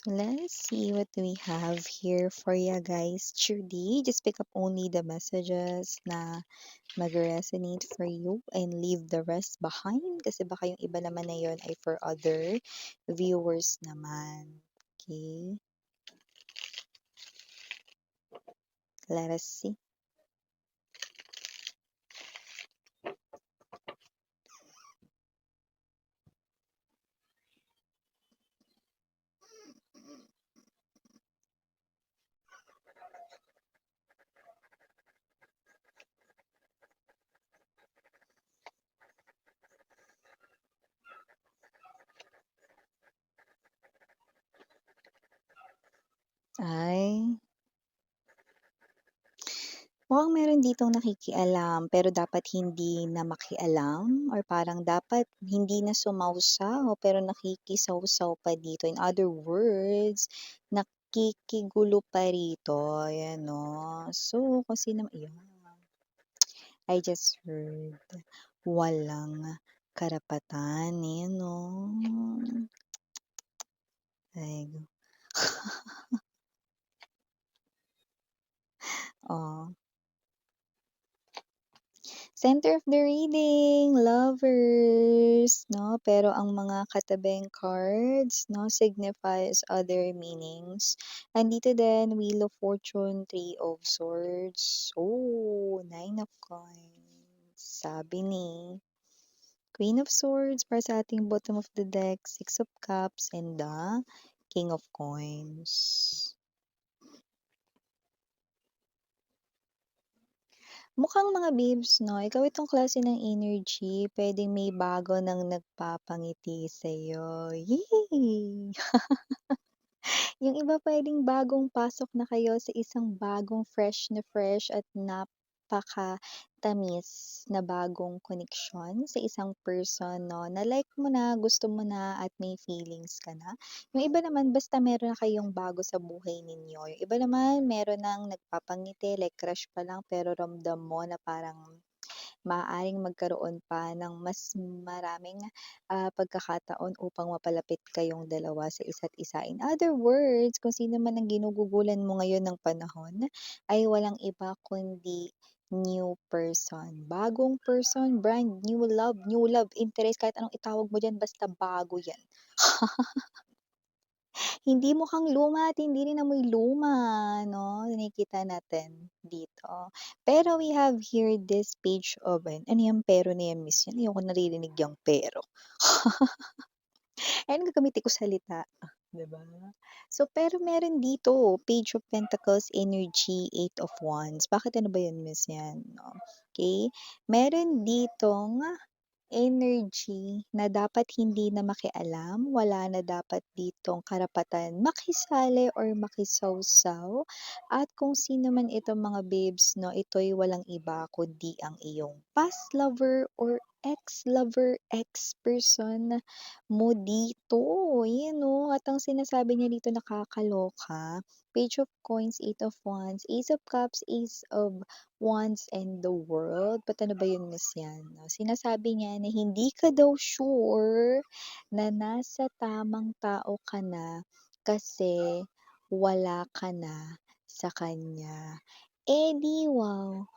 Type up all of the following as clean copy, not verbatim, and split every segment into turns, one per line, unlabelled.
So let's see what we have here for you guys today. Just pick up only the messages na mag-resonate for you and leave the rest behind kasi baka yung iba naman na yun ay for other viewers naman. Okay? Let us see. Ay, mukhang meron ditong nakikialam pero dapat hindi na makialam or parang dapat hindi na sumawsaw pero nakikisawsaw pa dito. In other words, nakikigulo pa rito. Ayan, no? So, kasi naman, yun. I just heard walang karapatan. Ayan, no? Ay, oh. Center of the reading, lovers, no? Pero ang mga katabing cards, no, signifies other meanings. Andito din, Wheel of Fortune, Three of Swords. Oh, Nine of Coins. Sabi ni Queen of Swords para sa ating bottom of the deck, Six of Cups, and the King of Coins. Mukhang mga babes 'no, ikaw itong klase ng energy, puwedeng may bago ng nagpapangiti sa'yo, yay! Yung iba puwedeng bagong pasok na kayo sa isang bagong fresh at napakatamis na bagong koneksyon sa isang person 'no, na like mo na, gusto mo na at may feelings ka na. Yung iba naman basta meron na kayong bago sa buhay ninyo, yung iba naman meron ng nagpapangiti like crush pa lang pero ramdam mo na parang maaaring magkaroon pa ng mas maraming, pagkakataon upang mapalapit kayong dalawa sa isa't isa. In other words, kung sino man ang ginugugulan mo ngayon ng panahon ay walang iba kundi new person, bagong person, brand new love interest, kahit anong itawag mo diyan basta bago 'yan. Hindi mukhang luma at hindi rin amoy luma 'no, nakikita natin dito. Pero we have here this page of ano yang pero na yan miss, yan ayoko naririnig yang pero. Ano gagamitin ko salita, 'di ba? So, pero meron dito, Page of Pentacles energy, Eight of Wands. Bakit ano ba yan miss yan 'no, okey. Meron ditong energy na dapat hindi na makialam, wala na dapat ditong karapatan makisali or makisawsaw at kung sino man itong mga babes 'no, ito'y walang iba kundi ang iyong past lover or ex-lover, ex-person mo dito. Ayan 'no, at ang sinasabi niya dito nakakaloka, Page of Coins, Eight of Wands, Ace of Cups, Ace of Wands, and the World. Ba't ano ba yun miss yan 'no, sinasabi niya na hindi ka daw sure na nasa tamang tao ka na kasi wala ka na sa kanya. Eh, di wow!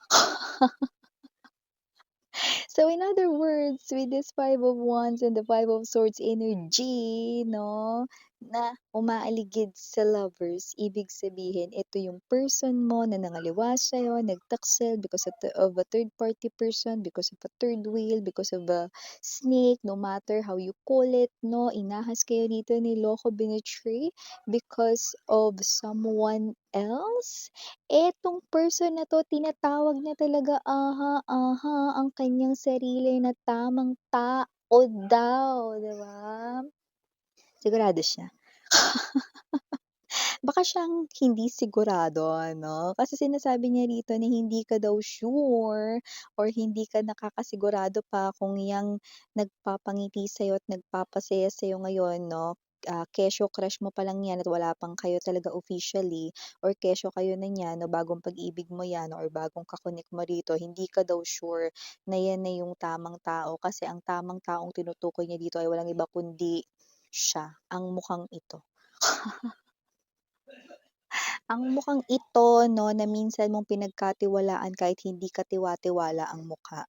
So in other words, with this Five of Wands and the Five of Swords energy, no, na umaaligid sa lovers, ibig sabihin, ito yung person mo na nangaliwa sa'yo, nagtaksel because of a third party person, because of a third wheel, because of a snake, no matter how you call it, no, inahas kayo dito ni Loko binetray because of someone else. Etong person na 'to tinatawag niya talaga, ang kanyang sarili na tamang tao daw, 'di ba? Sigurado siya. Baka siyang hindi sigurado ano, kasi sinasabi niya rito na hindi ka daw sure or hindi ka nakakasigurado pa kung yang nagpapangiti sa'yo at nagpapasaya sa'yo ngayon 'no, kesyo crush mo pa lang 'yan at wala pang kayo talaga officially or kesyo kayo na niyan 'no, bagong pag-ibig mo 'yan or bagong ka-connect mo rito, hindi ka daw sure na 'yan na yung tamang tao kasi ang tamang taong tinutukoy niya dito ay walang iba kundi siya, ang mukhang ito. Ang mukhang ito 'no, na minsan mong pinagkatiwalaan kahit hindi katiwa-tiwala ang mukha.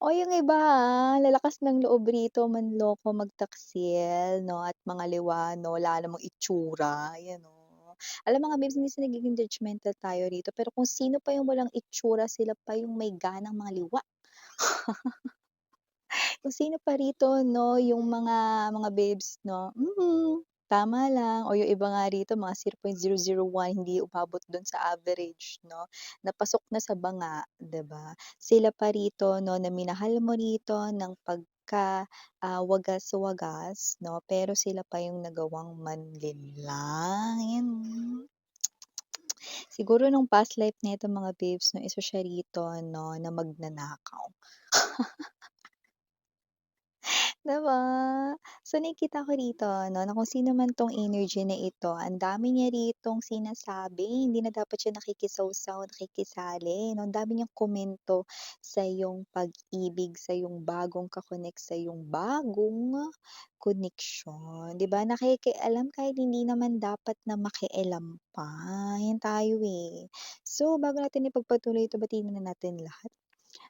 O yung iba, lalakas ng loob rito manloko, magtaksil 'no, at mga liwa 'no, wala namang itsura, ayan oh. Alam mga babes, minsan nagiging judgemental tayo rito, pero kung sino pa yung walang itsura, sila pa yung may ganang mga liwa. Kung sino pa rito 'no, yung mga babes 'no, tama lang o yung iba nga rito mga 0.001 hindi umabot dun sa average 'no, napasok na sa banga, 'di ba? Sila pa rito 'no, na minahal mo rito ng wagas-wagas 'no, pero sila pa yung nagawang manlinlang, yan. Siguro nung past life nitong mga babes 'no, isa siya rito 'no, na magnanakaw. 'Di ba? So, nakikita ko rito 'no, na kung sino man 'tong energy na ito, ang dami niya ritong sinasabi, hindi na dapat siya nakikisawsaw, nakikisali 'no, ang dami niyang komento sa iyong pag-ibig, sa iyong bagong sa iyong bagong koneksyon, 'di ba? Nakikialam kahit hindi naman dapat na makialam pa, 'yan tayo, eh. So, bago natin ipagpatuloy ito, batiin muna natin lahat.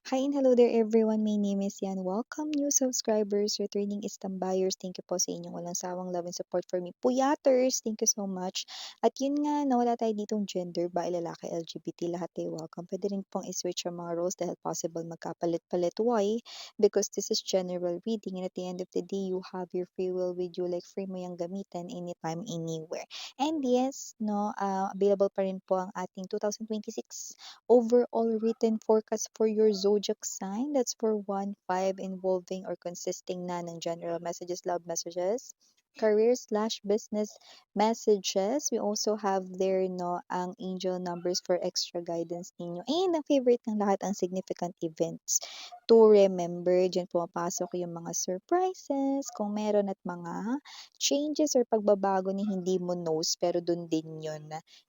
Hi and hello there everyone. My name is Yan. Welcome new subscribers, returning buyers. Thank you po sa inyong walang sawang love and support for me. Puyaters, thank you so much. At yun nga, nawala tayo ditong gender, ba lalaki, LGBT, lahat tayo welcome. Pwede rin pong i-switch ang mga roles dahil possible magkapalit-palit. Why? Because this is general reading and at the end of the day, you have your free will with you. Like free mo yung gamitan anytime, anywhere. And yes, no, available pa rin po ang ating 2026 overall written forecast for your zodiac sign. That's for 1-5 involving or consisting na ng general messages, love messages, career/business messages. We also have there no ang angel numbers for extra guidance ninyo. And ang favorite ng lahat ang significant events to remember. Diyan pumapasok yung mga surprises, kung meron at mga changes or pagbabago na hindi mo knows pero dun din yun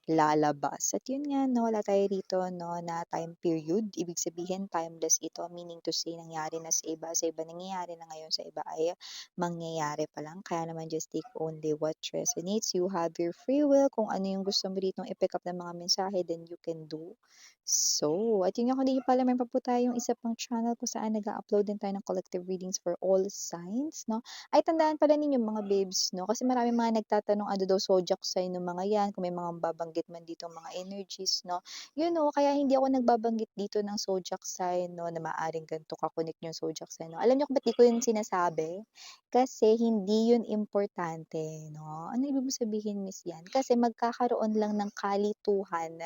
lalabas. At yun nga 'no, wala tayo rito 'no, na time period. Ibig sabihin timeless ito, meaning to say nangyari na sa iba nangyayari na ngayon, sa iba ay mangyayari pa lang. Kaya naman just take only what resonates. You have your free will. Kung ano yung gusto mo ditong i-pick up ng mga mensahe, then you can do so. At yun nga, kung di niyo pa alam, meron pa po tayong isa pang channel kung saan nag-a-upload din tayo ng collective readings for all signs 'no. Ay tandaan pala ninyo mga babes 'no, kasi maraming mga nagtatanong ano daw zodiac sign nung mga 'yan, kung may mga mababanggit man ditong mga energies 'no. Yun 'no, kaya hindi ako nagbabanggit dito ng zodiac sign 'no, na maaaring ganito ka-connect yung zodiac sign 'no. Alam niyo kung ba't di ko yun sinasabi? Kasi hindi yun importante 'no. Ano ibig mong sabihin, Miss Yan? Kasi magkakaroon lang ng kalituhan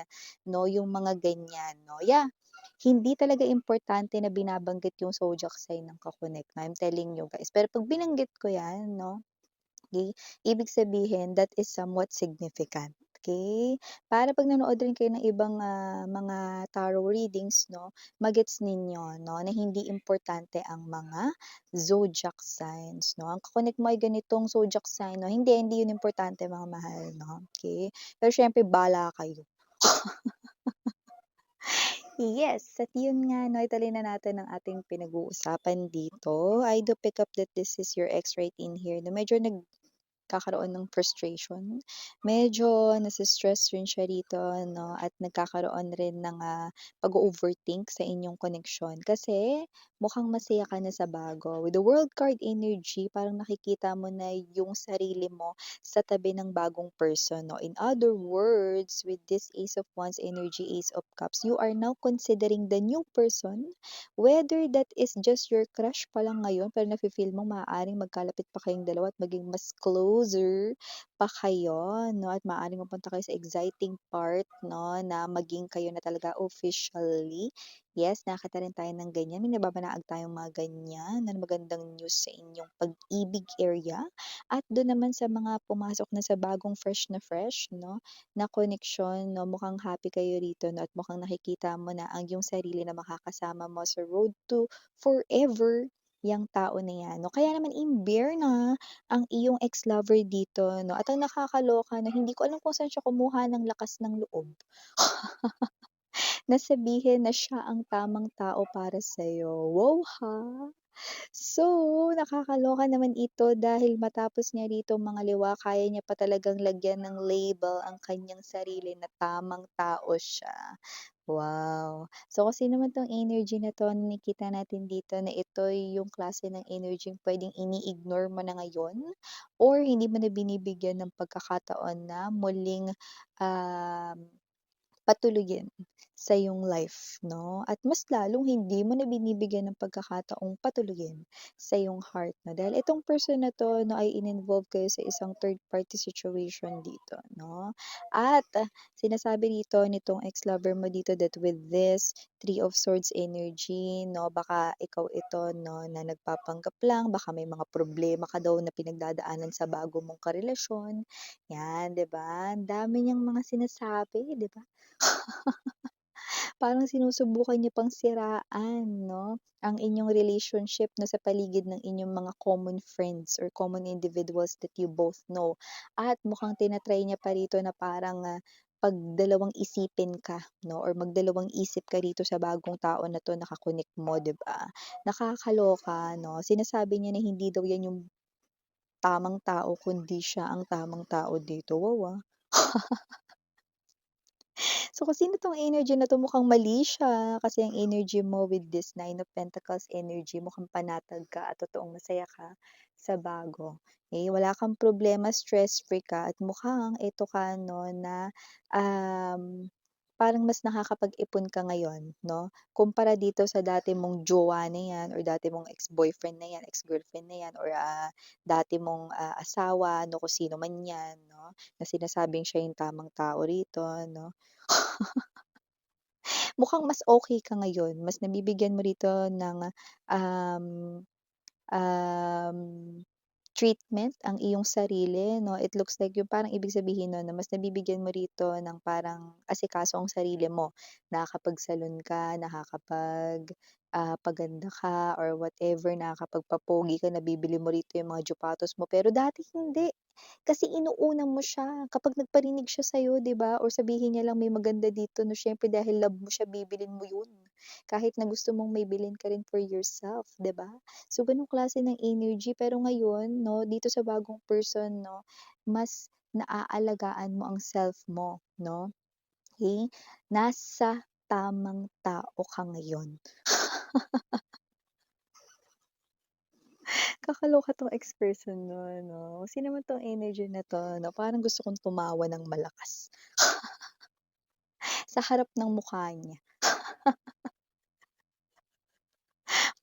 'no, yung mga ganyan 'no. Yeah, hindi talaga importante na binabanggit yung zodiac sign ng ka-connect mo, I'm telling you guys. Pero 'pag binanggit ko 'yan 'no, okey, ibig sabihin that is somewhat significant, okey? Para 'pag nanood rin kayo ng ibang, mga tarot readings 'no, ma-gets ninyo 'no, na hindi importante ang mga zodiac signs 'no. Ang ka-connect mo ay ganitong zodiac sign 'no, hindi yun importante mga mahal 'no, okey? Pero siyempre bahala kayo. Yes, at yun nga 'no, ituloy na natin ang ating pinag-uusapan dito. I do pick up that this is your ex right in here na medyo nagkakaroon ng frustration. Medyo nase-stress rin siya rito 'no, at nagkakaroon rin ng, pag-o-overthink sa inyong connection kasi mukhang masaya ka na sa bago. With the World card energy, parang nakikita mo na yung sarili mo sa tabi ng bagong person 'no. In other words, with this Ace of Wands energy, Ace of Cups, you are now considering the new person, whether that is just your crush pa lang ngayon pero nafi-feel mo maaaring magkalapit pa kayong dalawa at maging mas closer pa kayo 'no, at maaaring mapunta kayo sa exciting part 'no, na maging kayo na talaga officially. Yes, nakakita rin tayo ng ganyan, may nababanaag tayong mga ganyan na magandang news sa inyong pag-ibig area. At dun naman sa mga pumasok na sa bagong fresh 'no, na koneksyon 'no, mukhang happy kayo rito 'no, at mukhang nakikita mo na ang iyong sarili na makakasama mo sa road to forever yang tao na 'yan 'no. Kaya naman in-bear na ang iyong ex-lover dito 'no, at ang nakakaloka na hindi ko alam kung saan siya kumuha ng lakas ng loob na sabihin na siya ang tamang tao para sa'yo. Wow ha! So, nakakaloka naman ito dahil matapos niya rito mangaliwa kaya niya pa talagang lagyan ng label ang kanyang sarili na tamang tao siya. Wow! So, kasi naman 'tong energy na 'to nakikita natin dito na ito yung klase ng energy puwedeng ini-ignore mo na ngayon or hindi mo na binibigyan ng pagkakataon na muling, um patuloyin sa iyong life 'no, at mas lalong hindi mo na binibigyan ng pagkakataong patuloyin sa iyong heart 'no, dahil itong person na 'to 'no ay in-involve kayo sa isang third party situation dito 'no. At sinasabi dito nitong ex-lover mo dito that with this Three of Swords energy 'no, baka ikaw ito 'no na nagpapanggap lang, baka may mga problema ka daw na pinagdadaanan sa bago mong karelasyon, 'yan 'di ba? Ang dami niyang mga sinasabi 'di ba? Parang sinusubukan niya pang siraan 'no, ang inyong relationship na sa paligid ng inyong mga common friends or common individuals that you both know. At mukhang tina-try niya pa rito na parang, pagdalawang isipin ka 'no or magdalawang isip ka rito sa bagong tao na 'to na mo 'di ba? Nakakaloka 'no, sinasabi niya na hindi daw 'yan yung tamang tao kundi siya ang tamang tao dito, wow, ah. So, kung sino 'tong energy na 'to mukhang mali siya, kasi ang energy mo with this Nine of Pentacles energy mukhang panatag ka at totoong masaya ka sa bago. Eh, wala kang problema, stress-free ka at mukhang ito ka 'no na, um, parang mas nakakapag-ipon ka ngayon 'no, kumpara dito sa dati mong jowa na 'yan or dati mong ex-boyfriend na 'yan, ex-girlfriend na 'yan or, dati mong, asawa 'no, kung sino man 'yan 'no, na sinasabing siya yung tamang tao rito 'no. Mukhang mas okey ka ngayon, mas nabibigyan mo rito ng, um, um, treatment ang iyong sarili 'no. It looks like yung parang ibig sabihin nun na mas nabibigyan mo rito ng parang asikaso ang sarili mo. Nakakapag-salon ka, paganda ka or whatever, nakakapagpapogi ka, nabibili mo rito yung mga jupatos mo. Pero dati hindi. Kasi inuuna mo siya kapag nagparinig siya sa'yo 'di ba or sabihin niya lang may maganda dito 'no, siyempre dahil love mo siya bibilin mo yun. Kahit na gusto mong may bilhin ka rin for yourself 'di ba? So ganong klase ng energy pero ngayon 'no, dito sa bagong person 'no, mas naaalagaan mo ang self mo 'no, okey? Nasa tamang tao ka ngayon. Kakaloka 'tong ex-person mo 'no, sino naman 'tong energy na 'to 'no, parang gusto kong tumawa ng malakas. Sa harap ng mukha niya.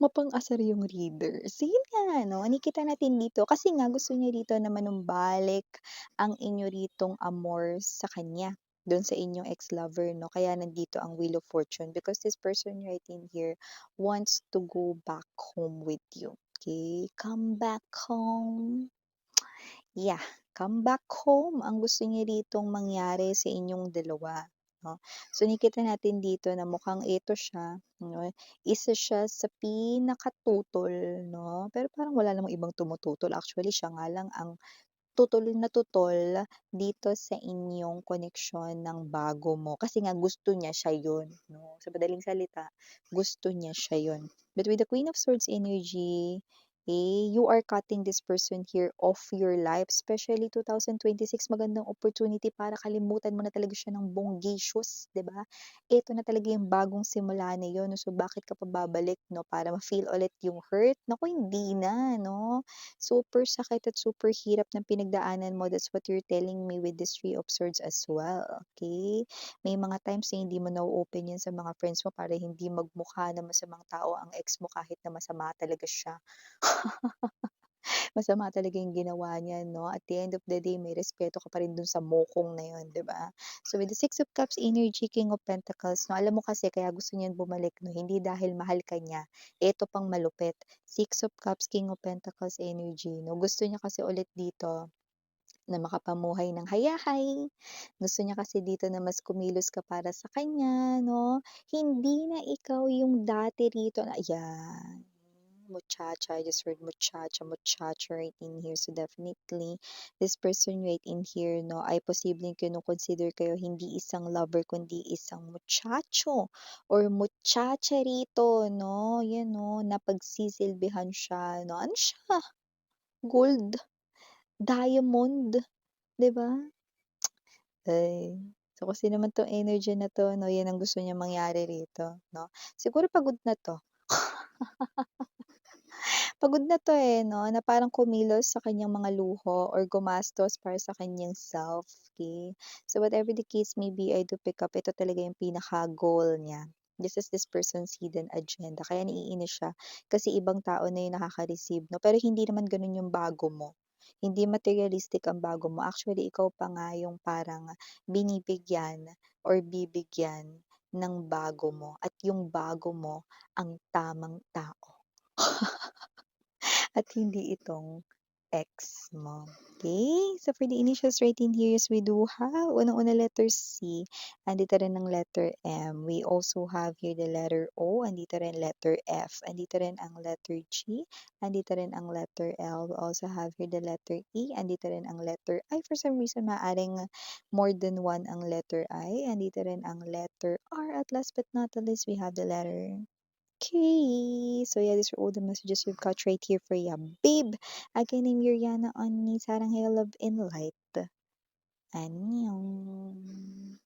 Mapang-asar yung reader. So yun nga 'no, nakikita natin dito kasi nga gusto niya dito na manumbalik ang inyo ritong amor sa kanya, dun sa inyong ex-lover 'no, kaya nandito ang Wheel of Fortune because this person right in here wants to go back home with you, okay? Come back home. Yeah, come back home ang gusto niya ditong mangyari sa inyong dalawa, 'no. So nakikita natin dito na mukhang ito siya, 'no, isa siya sa pinakatutol, 'no, pero parang wala namang ibang tumututol, actually siya nga lang ang tutol na tutol dito sa inyong koneksyon ng bago mo kasi nga gusto niya siya yun, 'no. Sa madaling salita, gusto niya siya yun. But with the Queen of Swords energy, you are cutting this person here off your life, especially 2026 magandang opportunity para kalimutan mo na talaga siya ng bonggacious, 'di ba? Ito na talaga yung bagong simula na yun, so bakit ka pa babalik 'no, para ma-feel ulit yung hurt? Naku, hindi na 'no. Super sakit at super hirap ng pinagdaanan mo, that's what you're telling me with this Three of Swords as well, okay? May mga times na hindi mo na-o-open 'yan sa mga friends mo para hindi magmukha na masamang tao ang ex mo kahit na masama talaga siya. Masama talaga yung ginawa niya 'no, at the end of the day may respeto ka pa rin dun sa mokong na yun, 'di ba? So with the Six of Cups energy, King of Pentacles 'no, alam mo kasi kaya gusto niyan bumalik 'no, hindi dahil mahal ka niya, eto pang malupit, Six of Cups, King of Pentacles energy 'no, gusto niya kasi ulit dito na makapamuhay ng hayahay. Gusto niya kasi dito na mas kumilos ka para sa kanya 'no, hindi na ikaw yung dati rito na yan. muchacha. I just heard muchacha, muchacho right in here. So definitely, this person right in here, no, ay posibleng kino-consider kayo hindi isang lover kundi isang muchacho or muchacha rito, no? Yan, no, napagsisilbihan siya, no? Ano siya? Gold, diamond, 'di ba? Ay, so kasi naman 'tong energy na 'to 'no, 'yan ang gusto niyang mangyari rito 'no. Siguro pagod na 'to. Pagod na 'to, eh, 'no, na parang kumilos sa kanyang mga luho or gumastos para sa kanyang self, okay. So whatever the case may be, I do pick up ito talaga yung pinaka-goal niya. This is this person's hidden agenda kaya naiinis siya kasi ibang tao na yung nakaka-receive 'no, pero hindi naman gano'n yung bago mo. Hindi materialistic ang bago mo, actually ikaw pa nga yung parang binibigyan or bibigyan ng bago mo at yung bago mo ang tamang tao. At hindi itong ex mo. Okay? So, for the initials right in here is we do have, unang-una letter C, andito rin ang letter M. We also have here the letter O, andito rin letter F, andito rin ang letter G, andito rin ang letter L. We also have here the letter E, andito rin ang letter I. For some reason, maaring more than one ang letter I, andito rin ang letter R. At last but not the least, we have the letter Okay. So yeah, these are all the messages we've got right here for you, babe. Again, I'm Yuriana on Sarang Hail Love in Light. Annyeong.